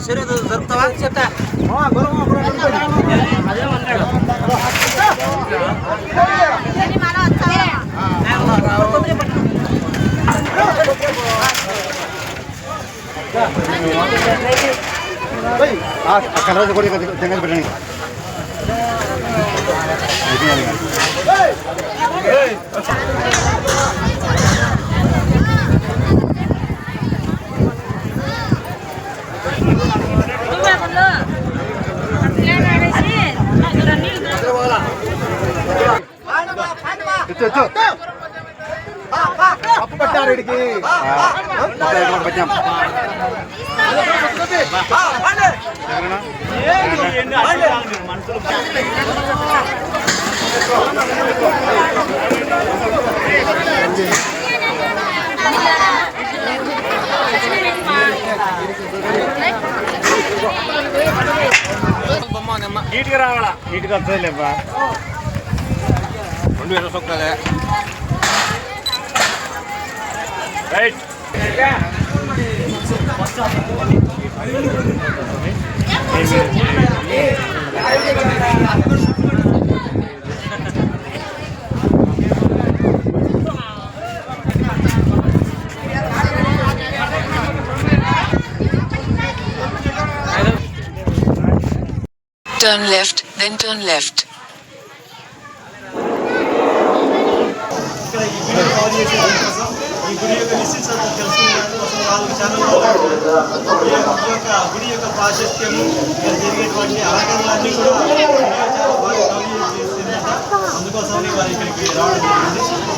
శరీరం జరుపుతావా చెప్తా అదే అన్నాడు కలర్ కూడా జంగల్ పెట్టండి అప్పు పట్టారు వీడికి నీట్గా రావాలా నీట్గా వస్తుందిలేబ్బా 2 సొక్కలే right Turn left, then turn left. ఈ గుడి యొక్క విశిష్టత తెలుసుకున్నాను అసలు 4 ఛానల్లో గుడి యొక్క ప్రాశస్త్యము జరిగేటువంటి అలంకరణలన్నీ కూడా చాలా బాగా కవర్ చేసిందట. అందుకోసమని వారు ఇక్కడికి రావడం జరిగింది.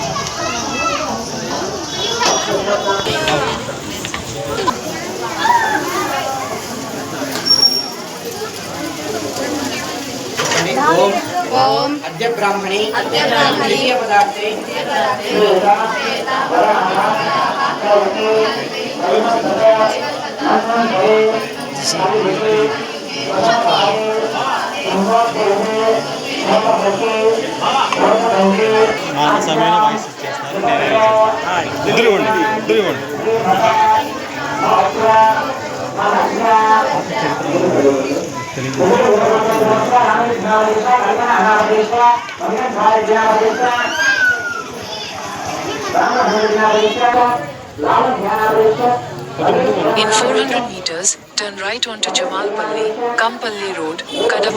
ओम अद्य ब्राह्मणे पदार्थे సమయంలో వాయిస్ ఇచ్చేస్తారు ఇద్దరు In 400 meters, turn right onto Jamalpalli, Kampalli Road, Kadam.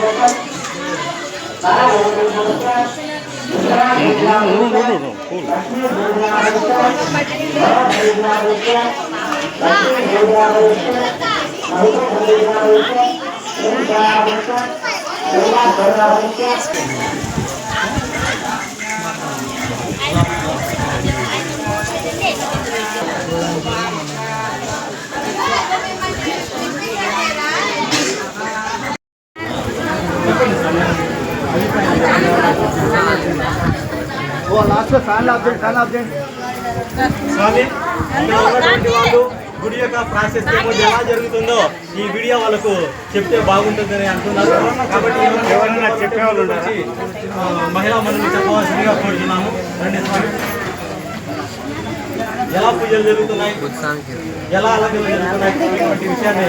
స్వామి ఉన్నటువంటి వాళ్ళు గుడి యొక్క ప్రాశస్త్యము ఎలా జరుగుతుందో ఈ వీడియో వాళ్ళకు చెప్తే బాగుంటుందని అంటున్నారు. కాబట్టి ఎవరైనా చెప్పేవాళ్ళు వచ్చి మహిళా మండలిని చెప్పవలసిందిగా కోరుతున్నాము. రండి స్వామి. ఎలా పూజలు జరుగుతున్నాయి, ఎలా అలంకరణ జరుగుతున్నాయి అటువంటి విషయాన్ని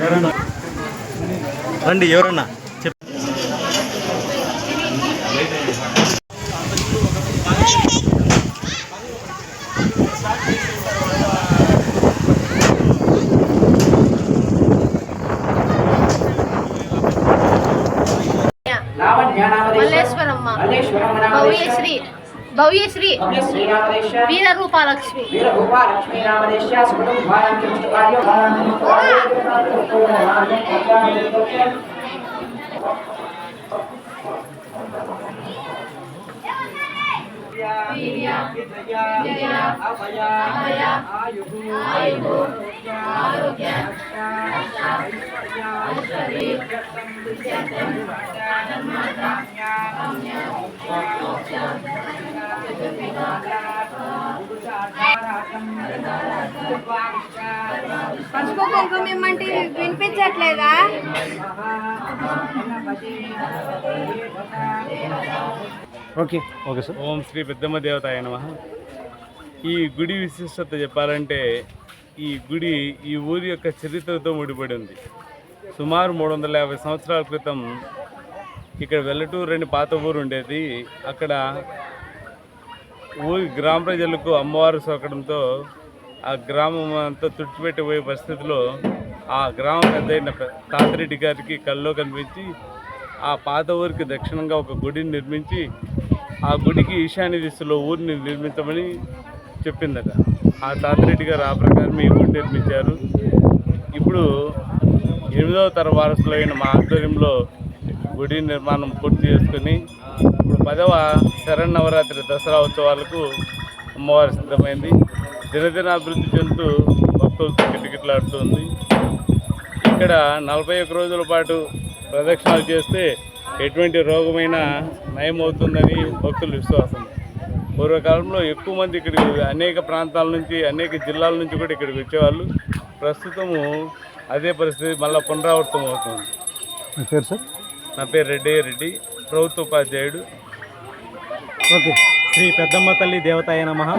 ఎవరన్నా రండి, ఎవరన్నా భవ్యశ్రీ వీర రూపాలక్ష్మి పసుపు కుంకుమ ఇమ్మంటే వినిపించట్లేదా? Okay sir. ఓం శ్రీ పెద్దమ్మ దేవతాయ నమః. ఈ గుడి విశిష్టత చెప్పాలంటే ఈ గుడి ఈ ఊరి యొక్క చరిత్రతో ముడిపడి ఉంది. సుమారు 350 సంవత్సరాల క్రితం ఇక్కడ వెల్లటూరు అని పాత ఊరు ఉండేది. అక్కడ ఊరి గ్రామ ప్రజలకు అమ్మవారు సోకడంతో ఆ గ్రామం అంతా తుడిచిపెట్టిపోయే పరిస్థితిలో ఆ గ్రామ పెద్ద అయిన తాతిరెడ్డి గారికి కల్లో కనిపించి ఆ పాత ఊరికి దక్షిణంగా ఒక గుడిని నిర్మించి ఆ గుడికి ఈశాన్య దిశలో ఊరిని నిర్మించమని చెప్పిందట. ఆ తాతిరెడ్డి గారు ఆ ప్రకారం ఈ గుడి నిర్మించారు. ఇప్పుడు 8వ తరం వారసులైన మా ఆధ్వర్యంలో గుడి నిర్మాణం పూర్తి చేసుకుని ఇప్పుడు 10వ శరన్నవరాత్రి దసరా ఉత్సవాలకు అమ్మవారి సిద్ధమైంది. దినదిన అభివృద్ధి చెందుతూ భక్తులతో కిటకిటలాడుతుంది. ఇక్కడ 41 రోజుల పాటు ప్రదక్షిణాలు చేస్తే ఎటువంటి రోగమైనా నయమవుతుందని భక్తుల విశ్వాసం. పూర్వకాలంలో ఎక్కువ మంది ఇక్కడికి అనేక ప్రాంతాల నుంచి అనేక జిల్లాల నుంచి కూడా ఇక్కడికి వచ్చేవాళ్ళు. ప్రస్తుతము అదే పరిస్థితి మళ్ళీ పునరావృతం అవుతుంది. మీ పేరు సార్? నా పేరు రెడ్డి, ప్రభుత్వ ఉపాధ్యాయుడు. ఓకే. శ్రీ పెద్దమ్మ తల్లి దేవతాయ నమః.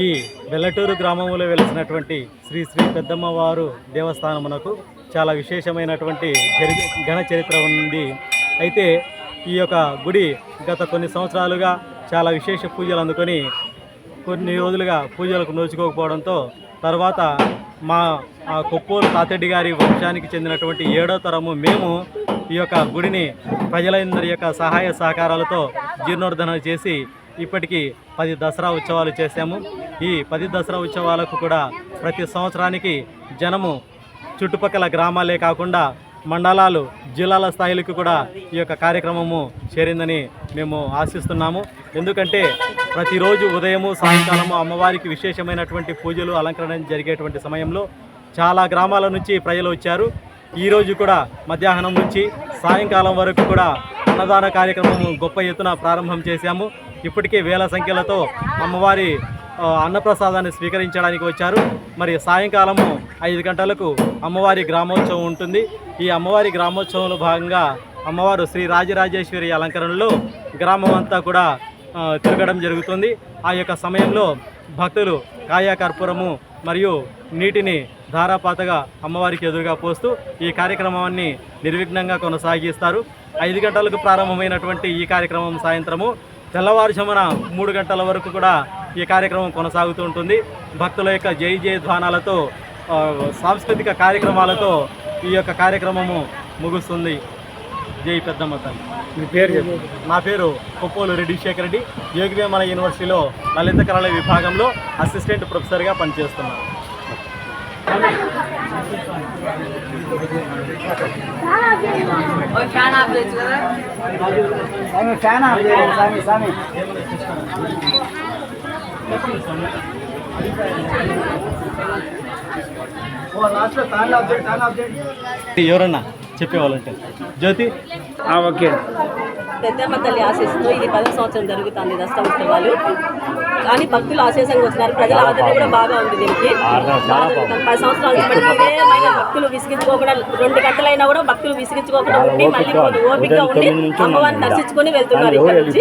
ఈ వెల్లటూరు గ్రామంలో వెలిసినటువంటి శ్రీ పెద్దమ్మ వారు దేవస్థానమునకు చాలా విశేషమైనటువంటి ఘన చరిత్ర ఉంది. అయితే ఈ యొక్క గుడి గత కొన్ని సంవత్సరాలుగా చాలా విశేష పూజలు అందుకొని కొన్ని రోజులుగా పూజలకు నోచుకోకపోవడంతో తర్వాత మా కొప్పోలు తాతిరెడ్డి గారి వంశానికి చెందినటువంటి 7వ తరము మేము ఈ యొక్క గుడిని ప్రజలందరి యొక్క సహాయ సహకారాలతో జీర్ణోద్ధరణ చేసి ఇప్పటికీ 10 దసరా ఉత్సవాలు చేశాము. ఈ 10 దసరా ఉత్సవాలకు కూడా ప్రతి సంవత్సరానికి జనము చుట్టుపక్కల గ్రామాలే కాకుండా మండలాలు, జిల్లాల స్థాయిలకు కూడా ఈ యొక్క కార్యక్రమము చేరిందని మేము ఆశిస్తున్నాము. ఎందుకంటే ప్రతిరోజు ఉదయము సాయంకాలము అమ్మవారికి విశేషమైనటువంటి పూజలు అలంకరణ జరిగేటువంటి సమయంలో చాలా గ్రామాల నుంచి ప్రజలు వచ్చారు. ఈరోజు కూడా మధ్యాహ్నం నుంచి సాయంకాలం వరకు కూడా అన్నదాన కార్యక్రమము గొప్ప ఎత్తున ప్రారంభం చేశాము. ఇప్పటికే వేల సంఖ్యలతో అమ్మవారి అన్నప్రసాదాన్ని స్వీకరించడానికి వచ్చారు. మరి సాయంకాలము 5 గంటలకు అమ్మవారి గ్రామోత్సవం ఉంటుంది. ఈ అమ్మవారి గ్రామోత్సవంలో భాగంగా అమ్మవారు శ్రీ రాజరాజేశ్వరి అలంకరణలో గ్రామం అంతా కూడా తిరగడం జరుగుతుంది. ఆ యొక్క సమయంలో భక్తులు కాయాకర్పూరము మరియు నీటిని ధారాపాతగా అమ్మవారికి ఎదురుగా పోస్తూ ఈ కార్యక్రమాన్ని నిర్విఘ్నంగా కొనసాగిస్తారు. 5 గంటలకు ప్రారంభమైనటువంటి ఈ కార్యక్రమం సాయంత్రము తెల్లవారుజామున 3 గంటల వరకు కూడా ఈ కార్యక్రమం కొనసాగుతూ ఉంటుంది. భక్తుల యొక్క జై ధ్వానాలతో సాంస్కృతిక కార్యక్రమాలతో ఈ యొక్క కార్యక్రమము ముగుస్తుంది. జై పెద్దమ్మ తల్లి. మీ పేరు చెప్పు. నా పేరు కొప్పోలు రెడ్డి శేఖర్ రెడ్డి. యోగివేమల యూనివర్సిటీలో లలిత కళల విభాగంలో అసిస్టెంట్ ప్రొఫెసర్గా పనిచేస్తున్నాను. ఎవరన్నా చెప్పేవాళ్ళంటే జ్యోతి. ఓకే. పెద్దమ్మ తల్లి ఆశీస్సుతో ఇది 10వ సంవత్సరం జరుగుతుంది దసరా ఉత్సవాలు. కానీ భక్తులు ఆశీస్సంగా వచ్చినారు. ప్రజల ఆదరణ కూడా బాగా ఉంది దీనికి. 10 సంవత్సరాల నుంచి భక్తులు విసిగించుకోకుండా 2 గంటలైనా కూడా భక్తులు విసిగించుకోకుండా ఉండి మళ్ళీ ఓపికగా ఉండి అమ్మవారిని దర్శించుకొని వెళ్తున్నారు. ఇక్కడ నుంచి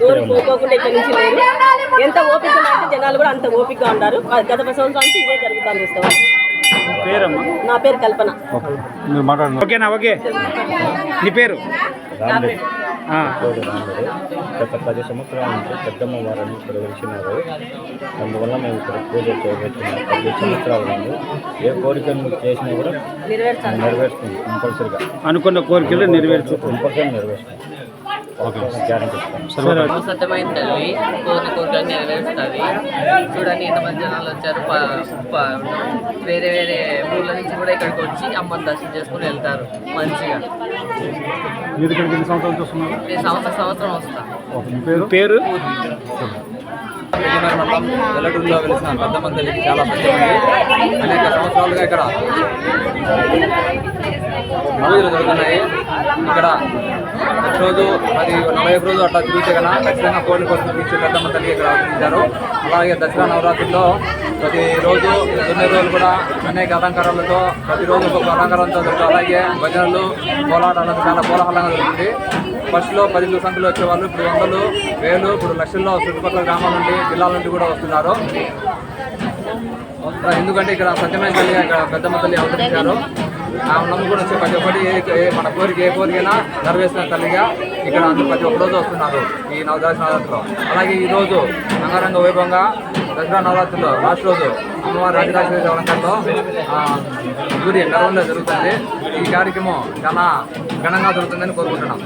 ఊరు పోకోకుండా ఇక్కడ నుంచి లేదు. ఎంత ఓపిక అంటే జనాలు కూడా అంత ఓపికగా ఉన్నారు. గత 10 సంవత్సరాల నుంచి ఇదే జరుగుతుంది ఉత్సవం. పేరమ్మా? నా పేరు కల్పన. మీరు మాట్లాడండి. ఓకేనా? ఓకే. నీ పేరు? గత 10 సంవత్సరాల నుంచి పెద్దమ్మ వారిని ఇక్కడ వెలిసినారు. అందువల్ల మేము ఇక్కడ పూజ చేయబోతున్నాం. 10 సంవత్సరాల నుండి ఏ కోరికలు చేసినా కూడా నెరవేరుస్తుంది. కంపల్సరీగా అనుకున్న కోరికలు నెరవేరుతుంది. కంపల్సరీ నెరవేరుస్తుంది. గ్యారెంటీ. సత్యమైన తల్లి కోరికలు నెరవేరుస్తుంది. చూడండి ఎంతమంది జనాలు వచ్చారు. వేరే వేరే ఊళ్ళ నుంచి కూడా ఇక్కడికి వచ్చి అమ్మని దర్శనం చేసుకుని వెళ్తారు మంచిగా. మీరు ఇక్కడికి ఎన్ని సంవత్సరాలు చూస్తున్నారు? నేను సంవత్సరం వస్తాను. పేరు? వెల్లటూరులో వెలిసిన పెద్దమ్మ తల్లికి చాలా ప్రత్యేకమైంది. అనేక సంవత్సరాలుగా ఇక్కడ పూజలు జరుగుతున్నాయి. ఇక్కడ ప్రతిరోజు 40 రోజులు అట్లా తిరిగితే కన్నా ఖచ్చితంగా కోడి కోసం ఇచ్చి పెద్దమ్మ తల్లి ఇక్కడ ఆలోచించారు. అలాగే దసరా నవరాత్రుల్లో ప్రతిరోజు 9 రోజులు కూడా అనేక అలంకారాలతో ప్రతిరోజు ఒక్కొక్క అలంకారంతో జరుగుతుంది. అలాగే భజనలు, కోలాటాలతో చాలా కోలాహలంగా జరుగుతుంది. ఫస్ట్లో 10 సంఖ్యలో వచ్చేవాళ్ళు ఇప్పుడు 100, 1000, ఇప్పుడు లక్షల్లో చుట్టుపక్కల గ్రామాల నుండి జిల్లాల నుండి కూడా వస్తున్నారు. ఎందుకంటే ఇక్కడ సత్యమైన తల్లి ఇక్కడ పెద్దమ్మ తల్లి అవతరించారు. ఆ నమ్ముకుని వచ్చి ప్రతి ఒక్కటి మన కోరిక ఏ కోరికైనా నెరవేర్చిన తల్లిగా ఇక్కడ అందరూ ప్రతి ఒక్క రోజు వస్తున్నారు ఈ దసరా నవరాత్రిలో. అలాగే ఈరోజు అంగరంగ వైభవంగా దసరా నవరాత్రిలో లాస్ట్ రోజు అమ్మవారి రాజరాజేశ్వరి అలంకారంలో గుడి నెరవేర్లో జరుగుతుంది. ఈ కార్యక్రమం చాలా ఘనంగా జరుగుతుందని కోరుకుంటున్నాం.